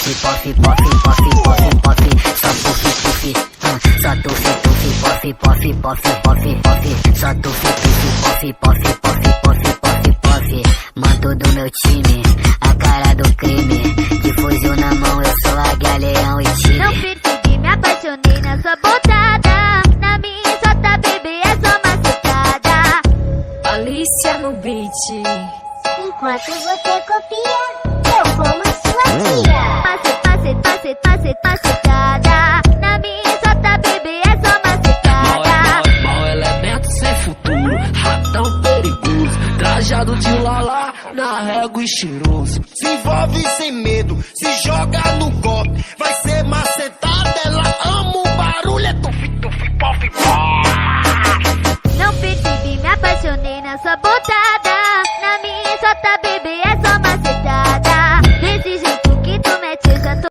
puff, puff, puff, puff, puff, só puff, puff, só tufi, tufi, puff, puff, puff, puff, puff, só tufi, tufi, puff, puff, puff, puff, puff, puff, manto do meu time, a cara do crime, de fuzil na mão eu sou águia, leão e tigre. Não percebi, me apaixonei na sua botada, na minha sota, bebê, é só macetada. Alicia no beat. Enquanto você copia, eu como sua tia. Macetada, na minha sota, bebê, é só macetada. Mau elemento sem futuro, ratão perigoso, trajado de lala, na régua e cheiroso. Se envolve sem medo, se joga no golpe, vai ser macetada, ela ama o barulho, é tufi, tufi, puff, puff. Não percebi, me apaixonei na sua botada, na minha sota, bebê,